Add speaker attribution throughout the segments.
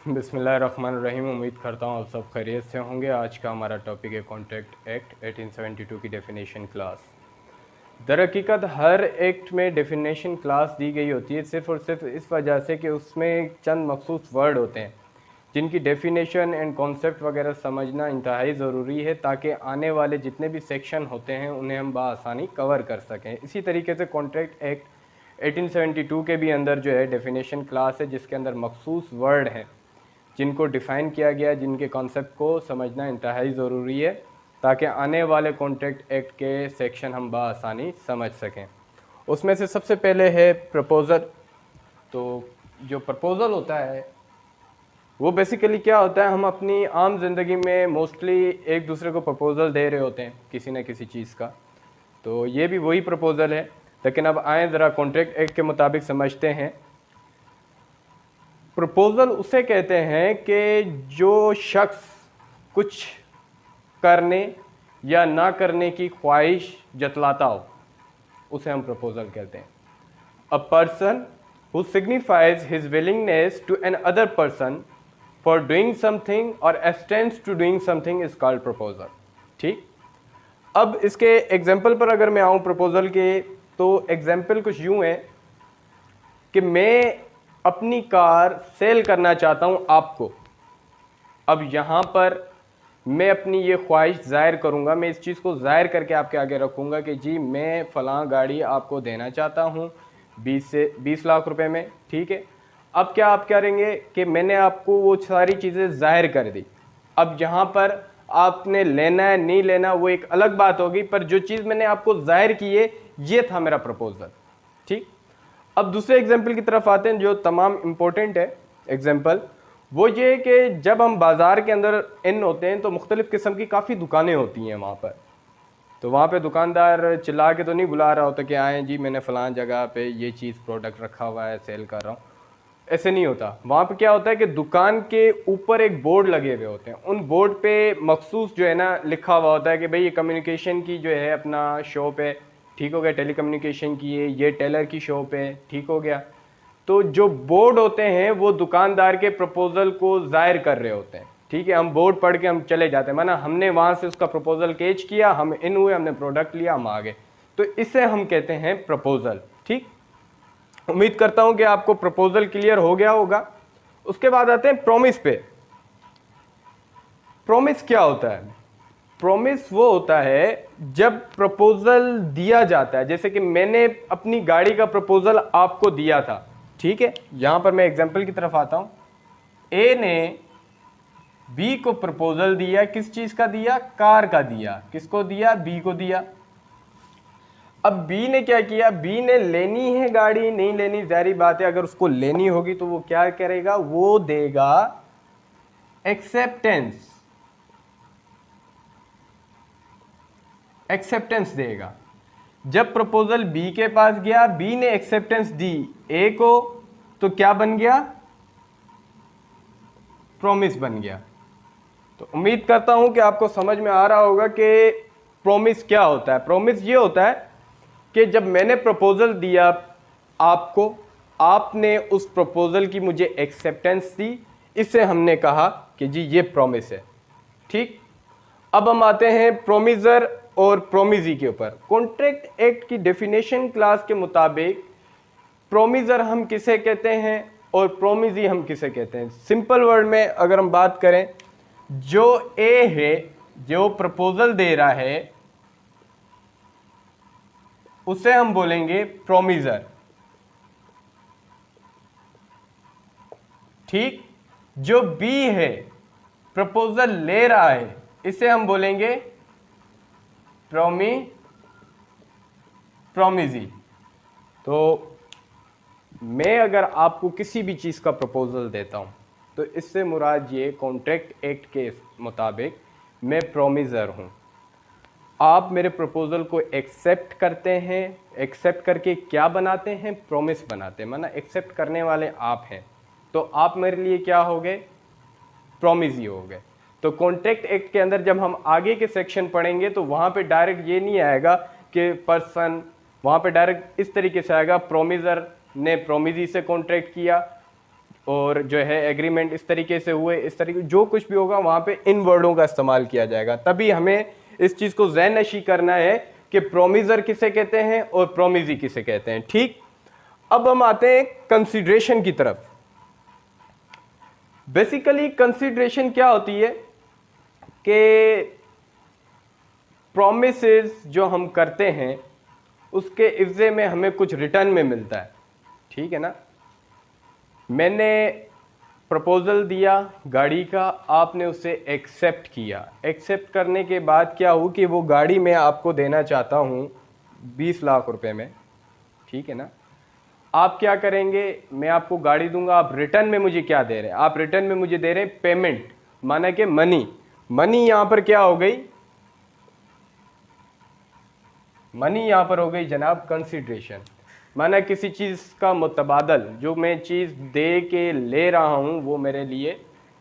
Speaker 1: बिस्मिल्लाहिर्रहमानिर्रहीम। उम्मीद करता हूँ आप सब खैरियत से होंगे। आज का हमारा टॉपिक है कॉन्ट्रैक्ट एक्ट 1872 की डेफिनेशन क्लास। दरहकीकत हर एक्ट में डेफिनेशन क्लास दी गई होती है सिर्फ़ और सिर्फ इस वजह से कि उसमें चंद मखसूस वर्ड होते हैं जिनकी डेफिनेशन एंड कॉन्सेप्ट वगैरह समझना इंतहाई ज़रूरी है ताकि आने वाले जितने भी सेक्शन होते हैं उन्हें हम बआसानी कवर कर सकें। इसी तरीके से कॉन्ट्रैक्ट एक्ट 1872 के भी अंदर जो है डेफिनेशन क्लास है जिसके अंदर मखसूस वर्ड हैं जिनको डिफ़ाइन किया गया, जिनके कॉन्सेप्ट को समझना इंतहाई ज़रूरी है ताकि आने वाले कॉन्ट्रैक्ट एक्ट के सेक्शन हम बआसानी समझ सकें। उसमें से सबसे पहले है प्रपोज़ल। तो जो प्रपोज़ल होता है वो बेसिकली क्या होता है, हम अपनी आम ज़िंदगी में मोस्टली एक दूसरे को प्रपोज़ल दे रहे होते हैं किसी न किसी चीज़ का, तो ये भी वही प्रपोज़ल है। लेकिन अब आए ज़रा कॉन्ट्रैक्ट एक्ट के मुताबिक समझते हैं। प्रपोज़ल उसे कहते हैं कि जो शख्स कुछ करने या ना करने की ख्वाहिश जतलाता हो उसे हम प्रपोज़ल कहते हैं। A person who signifies his willingness to an other person for doing something or abstinence to doing something is called proposal. ठीक, अब इसके एग्जाम्पल पर अगर मैं आऊँ प्रपोज़ल के, तो एग्जाम्पल कुछ यूँ है कि मैं अपनी कार सेल करना चाहता हूं आपको। अब यहां पर मैं अपनी ये ख्वाहिश ज़ाहिर करूंगा, मैं इस चीज़ को ज़ाहिर करके आपके आगे रखूंगा कि जी मैं फ़लाँ गाड़ी आपको देना चाहता हूं 20 लाख रुपए में। ठीक है, अब क्या आप करेंगे कि मैंने आपको वो सारी चीज़ें ज़ाहिर कर दी। अब यहाँ पर आपने लेना है नहीं लेना वो एक अलग बात होगी, पर जो चीज़ मैंने आपको ज़ाहिर की है ये था मेरा प्रपोज़ल। ठीक, अब दूसरे एग्जाम्पल की तरफ आते हैं जो तमाम इम्पोर्टेंट है। एग्जाम्पल वो ये कि जब हम बाज़ार के अंदर इन होते हैं तो मुख्तलिफ़ किस्म की काफ़ी दुकानें होती हैं वहाँ पर। तो वहाँ पे दुकानदार चिल्ला के तो नहीं बुला रहा होता कि आएँ जी मैंने फ़लाँ जगह पे ये चीज़ प्रोडक्ट रखा हुआ है, सेल कर रहा हूँ। ऐसे नहीं होता। वहाँ पे क्या होता है कि दुकान के ऊपर एक बोर्ड लगे हुए होते हैं। उन बोर्ड पे मखसूस जो है ना लिखा हुआ होता है कि भाई ये कम्युनिकेशन की जो है अपना शॉप है, ठीक हो गया, टेलीकम्युनिकेशन की है, ये टेलर की शॉप है, ठीक हो गया। तो जो बोर्ड होते हैं वो दुकानदार के प्रपोज़ल को ज़ाहिर कर रहे होते हैं। ठीक है, हम बोर्ड पढ़ के हम चले जाते हैं, माना हमने वहाँ से उसका प्रपोज़ल कैच किया, हम इन हुए, हमने प्रोडक्ट लिया, हम आ गए, तो इसे हम कहते हैं प्रपोज़ल। ठीक, उम्मीद करता हूं कि आपको प्रपोजल क्लियर हो गया होगा। उसके बाद आते हैं प्रॉमिस पे। प्रॉमिस क्या होता है? प्रॉमिस वो होता है जब प्रपोजल दिया जाता है, जैसे कि मैंने अपनी गाड़ी का प्रपोजल आपको दिया था। ठीक है, यहां पर मैं एग्जांपल की तरफ आता हूं। ए ने बी को प्रपोजल दिया, किस चीज का दिया? कार का दिया। किसको दिया? बी को दिया। अब बी ने क्या किया? बी ने लेनी है गाड़ी, नहीं लेनी जारी बात है, अगर उसको लेनी होगी तो वो क्या करेगा? वो देगा एक्सेप्टेंस। एक्सेप्टेंस देगा। जब प्रपोजल बी के पास गया, बी ने एक्सेप्टेंस दी ए को, तो क्या बन गया? प्रॉमिस बन गया। तो उम्मीद करता हूं कि आपको समझ में आ रहा होगा कि प्रॉमिस क्या होता है। प्रॉमिस ये होता है कि जब मैंने प्रपोजल दिया आपको, आपने उस प्रपोजल की मुझे एक्सेप्टेंस दी, इसे हमने कहा कि जी ये प्रॉमिस है। ठीक, अब हम आते हैं प्रोमिजर और प्रोमिजी के ऊपर। कॉन्ट्रैक्ट एक्ट की डेफिनेशन क्लास के मुताबिक प्रोमिजर हम किसे कहते हैं और प्रोमिजी हम किसे कहते हैं? सिंपल वर्ड में अगर हम बात करें, जो ए है जो प्रपोजल दे रहा है उसे हम बोलेंगे प्रोमिजर। ठीक, जो बी है प्रपोजल ले रहा है इसे हम बोलेंगे प्रोमिजी। तो मैं अगर आपको किसी भी चीज़ का प्रपोजल देता हूं तो इससे मुराद ये कॉन्ट्रैक्ट एक्ट के मुताबिक मैं प्रोमिजर हूं। आप मेरे प्रपोजल को एक्सेप्ट करते हैं, एक्सेप्ट करके क्या बनाते हैं? प्रॉमिस बनाते हैं, माना एक्सेप्ट करने वाले आप हैं, तो आप मेरे लिए क्या हो गए? प्रॉमिस ही हो गए। तो कॉन्ट्रैक्ट एक्ट के अंदर जब हम आगे के सेक्शन पढ़ेंगे तो वहां पे डायरेक्ट ये नहीं आएगा कि पर्सन, वहां पे डायरेक्ट इस तरीके से आएगा प्रोमिजर ने प्रोमिजी से कॉन्ट्रैक्ट किया, और जो है एग्रीमेंट इस तरीके से हुए, इस तरीके जो कुछ भी होगा वहाँ पे इन वर्डों का इस्तेमाल किया जाएगा। तभी हमें इस चीज़ को ज़हन नशी करना है कि प्रोमिजर किसे कहते हैं और प्रोमिजी किसे कहते हैं। ठीक, अब हम आते हैं कंसिडरेशन की तरफ। बेसिकली कंसिडरेशन क्या होती है कि प्रोमिसेस जो हम करते हैं उसके इवज़े में हमें कुछ रिटर्न में मिलता है। ठीक है ना, मैंने प्रपोज़ल दिया गाड़ी का, आपने उसे एक्सेप्ट किया। एक्सेप्ट करने के बाद क्या हो कि वो गाड़ी मैं आपको देना चाहता हूँ 20 लाख रुपए में। ठीक है ना, आप क्या करेंगे, मैं आपको गाड़ी दूंगा, आप रिटर्न में मुझे क्या दे रहे हैं? आप रिटर्न में मुझे दे रहे हैं पेमेंट, माना कि मनी। मनी यहां पर क्या हो गई? मनी यहां पर हो गई जनाब कंसिडरेशन। माना किसी चीज़ का मुतबादल, जो मैं चीज़ दे के ले रहा हूं वो मेरे लिए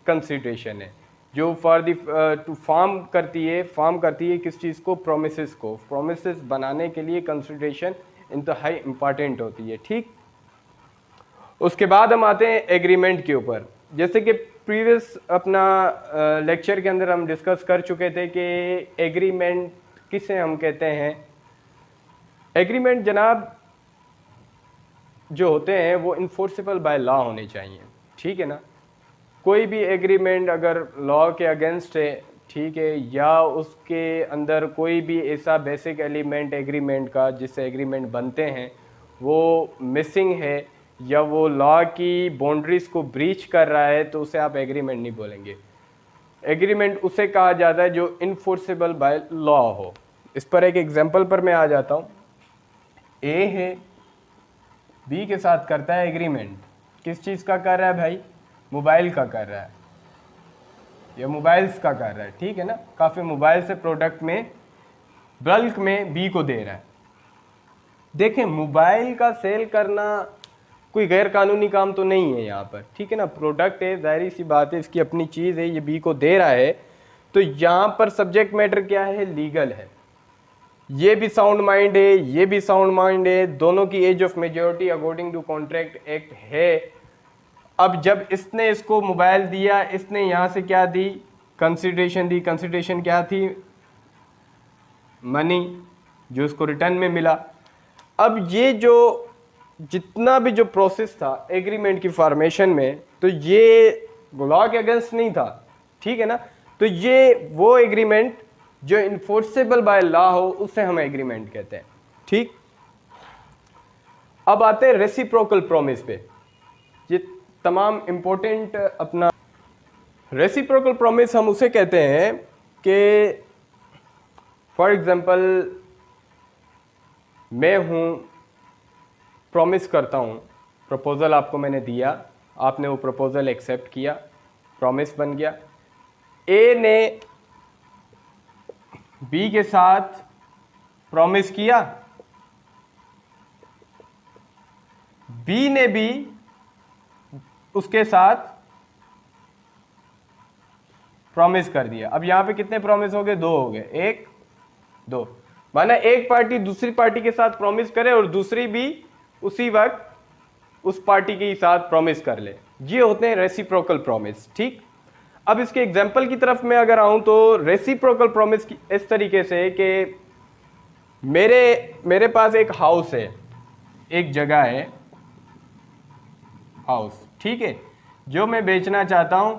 Speaker 1: कंसिडरेशन है। जो फॉर दी टू फॉर्म करती है किस चीज़ को? प्रोमिसेस को। प्रोमिसेस बनाने के लिए कंसिडरेशन इंतहाई इम्पॉर्टेंट होती है। ठीक, उसके बाद हम आते हैं एग्रीमेंट के ऊपर। जैसे कि प्रीवियस अपना लेक्चर के अंदर हम डिस्कस कर चुके थे कि एग्रीमेंट किसे हम कहते हैं। एग्रीमेंट जनाब जो होते हैं वो इन्फोर्सेबल बाय लॉ होने चाहिए। ठीक है ना, कोई भी एग्रीमेंट अगर लॉ के अगेंस्ट है, ठीक है, या उसके अंदर कोई भी ऐसा बेसिक एलिमेंट एग्रीमेंट का जिससे एग्रीमेंट बनते हैं वो मिसिंग है या वो लॉ की बाउंड्रीज को ब्रीच कर रहा है, तो उसे आप एग्रीमेंट नहीं बोलेंगे। एग्रीमेंट उसे कहा जाता है जो इन्फोर्सेबल बाय लॉ हो। इस पर एक एग्जांपल पर मैं आ जाता हूँ। ए है, बी के साथ करता है एग्रीमेंट। किस चीज़ का कर रहा है भाई? मोबाइल का कर रहा है या मोबाइल्स का कर रहा है। ठीक है ना, काफ़ी मोबाइल से प्रोडक्ट में बल्क में बी को दे रहा है। देखें, मोबाइल का सेल करना कोई गैर कानूनी काम तो नहीं है यहाँ पर। ठीक है ना, प्रोडक्ट है, जाहिर सी बात है, इसकी अपनी चीज़ है, ये बी को दे रहा है, तो यहाँ पर सब्जेक्ट मैटर क्या है? लीगल है। ये भी साउंड माइंड है, ये भी साउंड माइंड है, दोनों की age of majority according to contract act है। अब जब इसने इसको मोबाइल दिया, इसने यहाँ से क्या दी? कंसिडरेशन दी। कंसिडरेशन क्या थी? मनी, जो इसको रिटर्न में मिला। अब ये जो जितना भी जो प्रोसेस था एग्रीमेंट की फॉर्मेशन में, तो ये लॉ के अगेंस्ट नहीं था। ठीक है ना, तो ये वो एग्रीमेंट जो इन्फोर्सेबल बाय लॉ हो उसे हम एग्रीमेंट कहते हैं। ठीक, अब आते हैं रेसिप्रोकल प्रॉमिस पे। ये तमाम इंपॉर्टेंट अपना रेसिप्रोकल प्रॉमिस हम उसे कहते हैं कि फॉर एग्जांपल मैं हूं, प्रॉमिस करता हूं, प्रपोजल आपको मैंने दिया, आपने वो प्रपोजल एक्सेप्ट किया, प्रॉमिस बन गया। ए ने बी के साथ प्रॉमिस किया, बी ने भी उसके साथ प्रॉमिस कर दिया। अब यहां पे कितने प्रॉमिस हो गए? 2 हो गए। 1 2, माना एक पार्टी दूसरी पार्टी के साथ प्रॉमिस करे और दूसरी भी उसी वक्त उस पार्टी के साथ प्रॉमिस कर ले। ये होते हैं रेसिप्रोकल प्रॉमिस। ठीक, अब इसके एग्जाम्पल की तरफ मैं अगर आऊं तो रेसिप्रोकल प्रॉमिस इस तरीके से कि मेरे पास एक हाउस है, एक जगह है हाउस, ठीक है, जो मैं बेचना चाहता हूं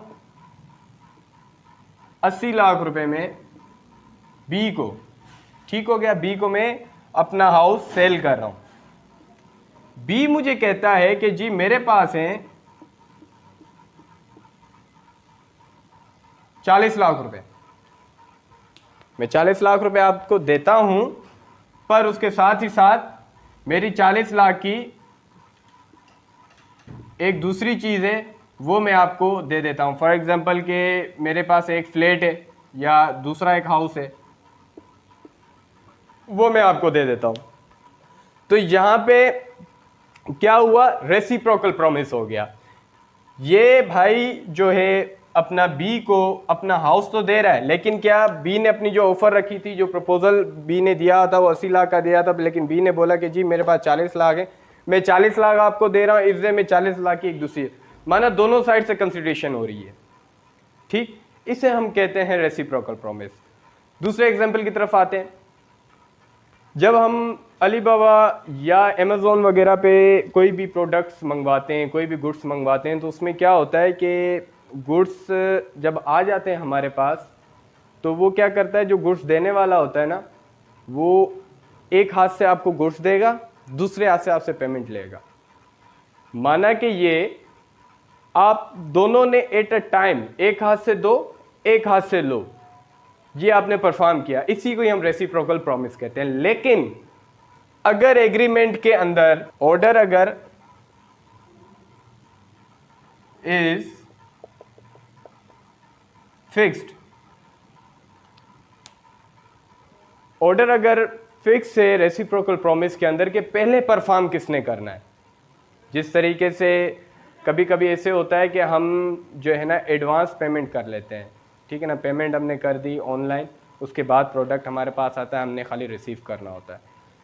Speaker 1: 80 लाख रुपए में बी को। ठीक हो गया, बी को मैं अपना हाउस सेल कर रहा हूं। बी मुझे कहता है कि जी मेरे पास है 40 लाख रुपए, मैं 40 लाख रुपए आपको देता हूं, पर उसके साथ ही साथ मेरी 40 लाख की एक दूसरी चीज़ है वो मैं आपको दे देता हूं। फॉर एग्जांपल के मेरे पास एक फ्लैट है या दूसरा एक हाउस है, वो मैं आपको दे देता हूं। तो यहां पे क्या हुआ? रेसिप्रोकल प्रॉमिस हो गया। ये भाई जो है अपना बी को अपना हाउस तो दे रहा है, लेकिन क्या बी ने अपनी जो ऑफर रखी थी, जो प्रपोजल बी ने दिया था वो 80 लाख का दिया था, लेकिन बी ने बोला कि जी मेरे पास 40 लाख है, मैं 40 लाख आपको दे रहा हूँ, इससे मैं 40 लाख की एक दूसरी। माना दोनों साइड से कंसिडरेशन हो रही है, ठीक, इसे हम कहते हैं रेसिप्रोकल प्रॉमिस। दूसरे एग्जाम्पल की तरफ आते हैं। जब हम अलीबाबा या अमेज़ोन वगैरह पे कोई भी प्रोडक्ट्स मंगवाते हैं, कोई भी गुड्स मंगवाते हैं, तो उसमें क्या होता है कि गुड्स जब आ जाते हैं हमारे पास, तो वो क्या करता है, जो गुड्स देने वाला होता है ना, वो एक हाथ से आपको गुड्स देगा, दूसरे हाथ से आपसे पेमेंट लेगा। माना कि ये आप दोनों ने एट अ टाइम, एक हाथ से दो, एक हाथ से लो, ये आपने परफॉर्म किया, इसी को ही हम रेसिप्रोकल प्रॉमिस कहते हैं। लेकिन अगर एग्रीमेंट के अंदर ऑर्डर अगर इज फिक्स्ड, ऑर्डर अगर फिक्स है रेसिप्रोकल प्रॉमिस के अंदर के पहले परफॉर्म किसने करना है। जिस तरीके से कभी कभी ऐसे होता है कि हम जो है ना एडवांस पेमेंट कर लेते हैं, ठीक है ना, पेमेंट हमने कर दी ऑनलाइन, उसके बाद प्रोडक्ट हमारे पास आता है, हमने खाली रिसीव करना होता है।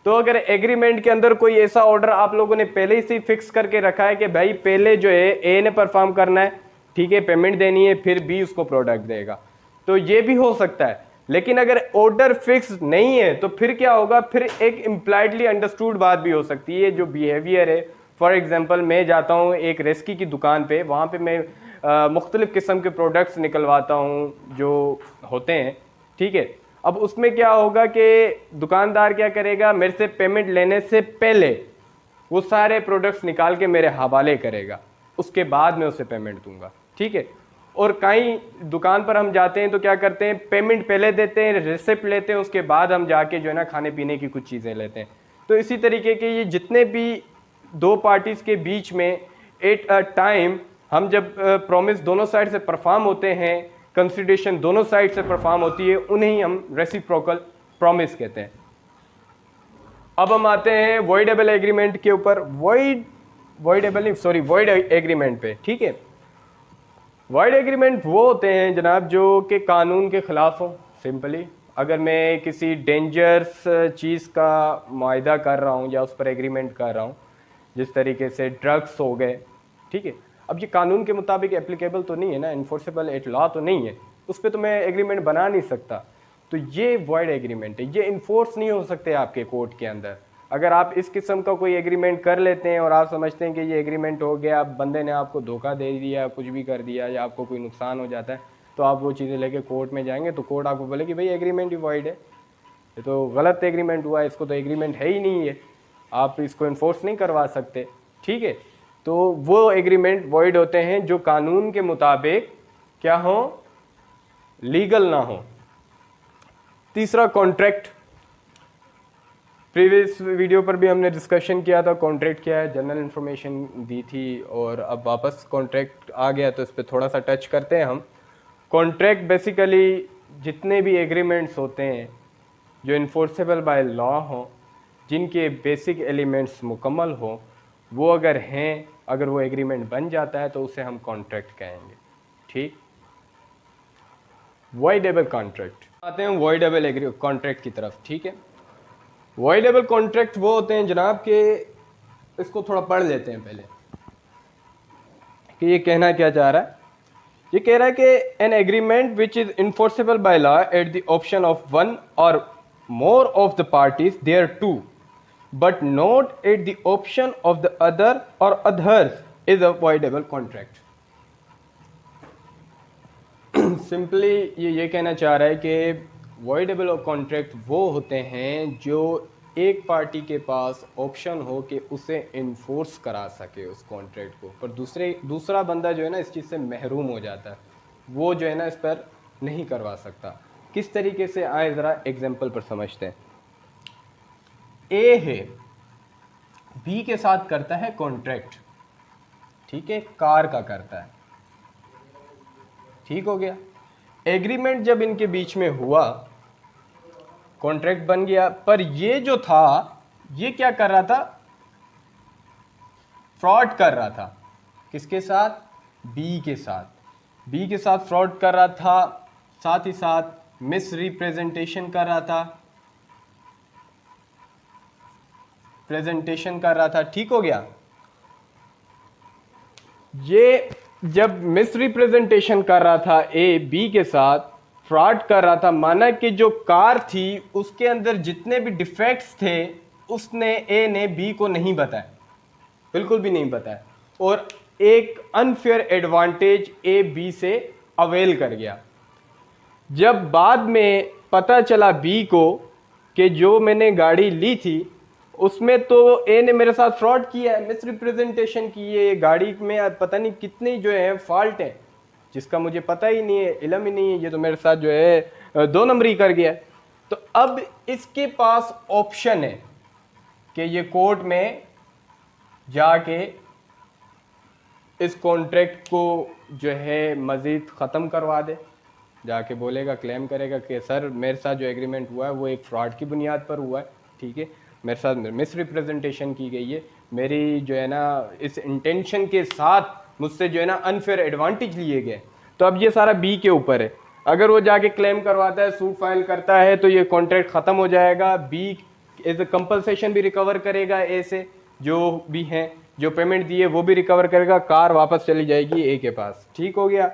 Speaker 1: तो अगर एग्रीमेंट के अंदर कोई ऐसा ऑर्डर आप लोगों ने पहले ही से फिक्स करके रखा है कि भाई पहले जो है ए ने परफॉर्म करना है, ठीक है, पेमेंट देनी है, फिर बी उसको प्रोडक्ट देगा, तो ये भी हो सकता है। लेकिन अगर ऑर्डर फिक्स नहीं है तो फिर क्या होगा, फिर एक इम्प्लाइडली अंडरस्टूड बात भी हो सकती है, जो बिहेवियर है। फॉर एग्जांपल मैं जाता हूँ एक रेस्की की दुकान पे, वहाँ पे मैं मुख्तलिफ़ किस्म के प्रोडक्ट्स निकलवाता हूँ जो होते हैं, ठीक है। अब उसमें क्या होगा कि दुकानदार क्या करेगा, मेरे से पेमेंट लेने से पहले वो सारे प्रोडक्ट्स निकाल के मेरे हवाले करेगा, उसके बाद मैं उसे पेमेंट दूंगा, ठीक है। और कहीं दुकान पर हम जाते हैं तो क्या करते हैं, पेमेंट पहले देते हैं, रिसिप्ट लेते हैं, उसके बाद हम जाके जो है ना खाने पीने की कुछ चीज़ें लेते हैं। तो इसी तरीके के ये जितने भी दो पार्टीज़ के बीच में एट अ टाइम हम जब प्रॉमिस दोनों साइड से परफॉर्म होते हैं, कंसिडरेशन दोनों साइड से परफॉर्म होती है, उन्हें ही हम रेसिप्रोकल प्रॉमिस कहते हैं। अब हम आते हैं वॉइडेबल एग्रीमेंट के ऊपर, वॉइड एग्रीमेंट पे, ठीक है। वॉइड एग्रीमेंट वो होते हैं जनाब जो कि कानून के खिलाफ हो। सिंपली अगर मैं किसी डेंजरस चीज़ का मुआहदा कर रहा हूँ या उस पर एग्रीमेंट कर रहा हूँ, जिस तरीके से ड्रग्स हो गए, ठीक है, अब ये कानून के मुताबिक एप्लीकेबल तो नहीं है ना, इन्फोर्सेबल एट लॉ तो नहीं है, उस पर तो मैं एग्रीमेंट बना नहीं सकता, तो ये वॉइड एग्रीमेंट है, ये इन्फोर्स नहीं हो सकते आपके कोर्ट के अंदर। अगर आप इस किस्म का कोई एग्रीमेंट कर लेते हैं और आप समझते हैं कि ये एग्रीमेंट हो गया, बंदे ने आपको धोखा दे दिया, कुछ भी कर दिया, या आपको कोई नुकसान हो जाता है, तो आप वो चीज़ें लेके कोर्ट में जाएंगे तो कोर्ट आपको बोले कि भाई एग्रीमेंट ही वॉइड है, ये तो गलत एग्रीमेंट हुआ है, इसको तो एग्रीमेंट है ही नहीं है, आप इसको इन्फोर्स नहीं करवा सकते, ठीक है। तो वो एग्रीमेंट वॉइड होते हैं जो कानून के मुताबिक क्या हो, लीगल ना हो। तीसरा कॉन्ट्रैक्ट, प्रीवियस वीडियो पर भी हमने डिस्कशन किया था कॉन्ट्रैक्ट क्या है, जनरल इन्फॉर्मेशन दी थी, और अब वापस कॉन्ट्रैक्ट आ गया तो इस पर थोड़ा सा टच करते हैं हम। कॉन्ट्रैक्ट बेसिकली जितने भी एग्रीमेंट्स होते हैं जो इन्फोर्सेबल बाय लॉ हो, जिनके बेसिक एलिमेंट्स मुकम्मल हो, वो अगर हैं, अगर वो एग्रीमेंट बन जाता है तो उसे हम कॉन्ट्रैक्ट कहेंगे, ठीक। वॉइडेबल कॉन्ट्रैक्ट, आते हैं वॉइडेबल कॉन्ट्रैक्ट की तरफ, ठीक है। वॉइडेबल कॉन्ट्रैक्ट वो होते हैं जनाब के, इसको थोड़ा पढ़ लेते हैं पहले कि ये कहना क्या चाह रहा है। ये कह रहा है कि an agreement which is enforceable by law at the option of one or more of the parties thereto, but not at the option of the other or others is a voidable contract. Simply ये कहना चाह रहा है कि voidable contract वो होते हैं जो एक पार्टी के पास ऑप्शन हो कि उसे इन्फोर्स करा सके उस कॉन्ट्रैक्ट को, पर दूसरा बंदा जो है ना इस चीज़ से महरूम हो जाता है, वो जो है ना इस पर नहीं करवा सकता। किस तरीके से आए ज़रा एग्जाम्पल पर समझते हैं। ए है, बी के साथ करता है कॉन्ट्रैक्ट, ठीक है, कार का करता है, ठीक हो गया। एग्रीमेंट जब इनके बीच में हुआ, कॉन्ट्रैक्ट बन गया, पर ये जो था ये क्या कर रहा था, फ्रॉड कर रहा था। किसके साथ, बी के साथ। बी के साथ फ्रॉड कर रहा था, साथ ही साथ मिस रिप्रेजेंटेशन कर रहा था, प्रेजेंटेशन कर रहा था, ठीक हो गया। ये जब मिस रिप्रेजेंटेशन कर रहा था ए बी के साथ, फ्रॉड कर रहा था, माना कि जो कार थी उसके अंदर जितने भी डिफेक्ट्स थे उसने ए ने बी को नहीं बताया, बिल्कुल भी नहीं बताया, और एक अनफेयर एडवांटेज ए बी से अवेल कर गया। जब बाद में पता चला बी को कि जो मैंने गाड़ी ली थी उसमें तो ए ने मेरे साथ फ्रॉड किया है, मिस रिप्रेजेंटेशन की है, गाड़ी में पता नहीं कितने जो है फॉल्ट है जिसका मुझे पता ही नहीं है, इल्म ही नहीं है, ये तो मेरे साथ जो है 2 नंबरी कर गया। तो अब इसके पास ऑप्शन है कि ये कोर्ट में जाके इस कॉन्ट्रैक्ट को जो है मज़ीद ख़त्म करवा दे, जाके बोलेगा, क्लेम करेगा कि सर मेरे साथ जो एग्रीमेंट हुआ है वो एक फ्रॉड की बुनियाद पर हुआ है, ठीक है, मेरे साथ मिस रिप्रेजेंटेशन की गई है, मेरी जो है ना इस इंटेंशन के साथ मुझसे जो है ना अनफेयर एडवांटेज लिए गए। तो अब ये सारा बी के ऊपर है, अगर वो जाके क्लेम करवाता है, सूट फाइल करता है, तो ये कॉन्ट्रैक्ट ख़त्म हो जाएगा, बी एज ए कंपलसेशन भी रिकवर करेगा ए से, जो भी हैं जो पेमेंट दी है वो भी रिकवर करेगा, कार वापस चली जाएगी ए के पास, ठीक हो गया।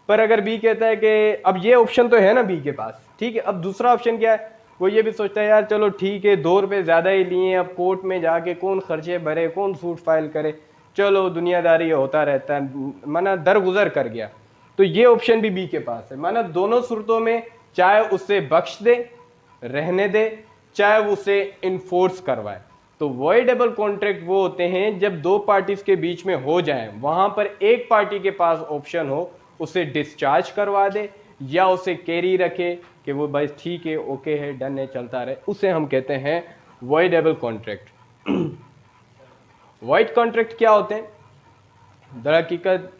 Speaker 1: पर अगर बी कहता है कि अब ये ऑप्शन तो है ना बी के पास, ठीक है, अब दूसरा ऑप्शन क्या है, वो ये भी सोचता है यार चलो ठीक है 2 रुपये ज़्यादा ही लिए, अब कोर्ट में जाके कौन खर्चे भरे, कौन सूट फाइल करे, चलो दुनियादारी होता रहता है, माना दरगुजर कर गया। तो ये ऑप्शन भी बी के पास है, माना दोनों सूरतों में चाहे उसे बख्श दे, रहने दे, चाहे उसे इन्फोर्स करवाए। तो वॉइडेबल कॉन्ट्रैक्ट वो होते हैं जब 2 पार्टीज के बीच में हो जाए, वहां पर एक पार्टी के पास ऑप्शन हो उसे डिस्चार्ज करवा दे या उसे कैरी रखे कि वो बस ठीक है, ओके है, डन है, चलता रहे, उसे हम कहते हैं वॉइडेबल कॉन्ट्रैक्ट। वॉइड कॉन्ट्रैक्ट क्या होते हैं? दरहकीकत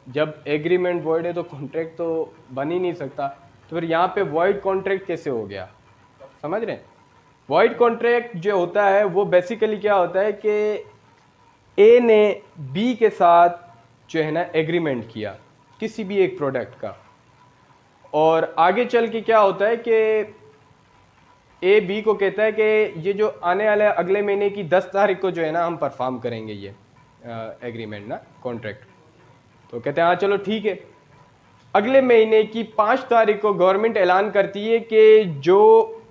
Speaker 1: जब एग्रीमेंट वॉइड है तो कॉन्ट्रैक्ट तो बन ही नहीं सकता, तो फिर यहाँ पे वॉइड कॉन्ट्रैक्ट कैसे हो गया, समझ रहे हैं? वॉइड कॉन्ट्रैक्ट जो होता है वो बेसिकली क्या होता है कि ए ने बी के साथ जो है ना एग्रीमेंट किया किसी भी एक प्रोडक्ट का, और आगे चल के क्या होता है कि ए बी को कहता है कि ये जो आने वाले अगले महीने की 10 तारीख को जो है ना हम परफॉर्म करेंगे ये एग्रीमेंट ना कॉन्ट्रैक्ट। तो कहते हैं हाँ चलो ठीक है। अगले महीने की 5 तारीख को गवर्नमेंट ऐलान करती है कि जो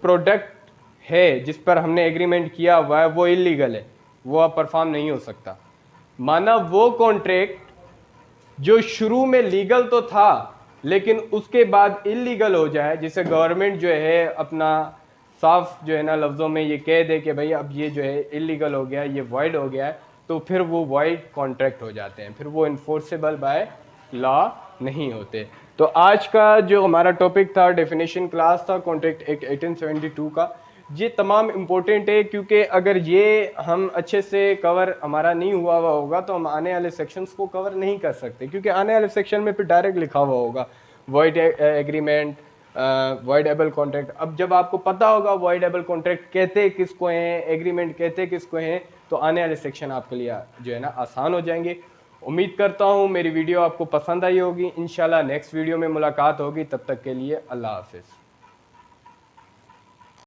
Speaker 1: प्रोडक्ट है जिस पर हमने एग्रीमेंट किया हुआ है वो इलीगल है, वो अब परफॉर्म नहीं हो सकता। माना वो कॉन्ट्रैक्ट जो शुरू में लीगल तो था लेकिन उसके बाद इलीगल हो जाए, जिसे गवर्नमेंट जो है अपना साफ जो है ना लफ्ज़ों में ये कह दे कि भाई अब ये जो है इलीगल हो गया, ये वॉइड हो गया है, तो फिर वो वॉइड कॉन्ट्रैक्ट हो जाते हैं, फिर वो इन्फोर्सेबल बाय लॉ नहीं होते। तो आज का जो हमारा टॉपिक था, डेफिनेशन क्लास था कॉन्ट्रैक्ट एक्ट 1872 का, ये तमाम इम्पोर्टेंट है क्योंकि अगर ये हम अच्छे से कवर हमारा नहीं हुआ होगा तो हम आने वाले सेक्शंस को कवर नहीं कर सकते, क्योंकि आने वाले सेक्शन में फिर डायरेक्ट लिखा हुआ होगा वॉइड एग्रीमेंट, वॉइडेबल कॉन्ट्रैक्ट। अब जब आपको पता होगा वॉइडेबल कॉन्ट्रैक्ट कहते किसको हैं, एग्रीमेंट कहते किसको हैं, तो आने वाले सेक्शन आपके लिए जो है ना आसान हो जाएंगे। उम्मीद करता हूँ मेरी वीडियो आपको पसंद आई होगी। इंशाल्लाह नेक्स्ट वीडियो में मुलाकात होगी, तब तक के लिए अल्लाह हाफिज़।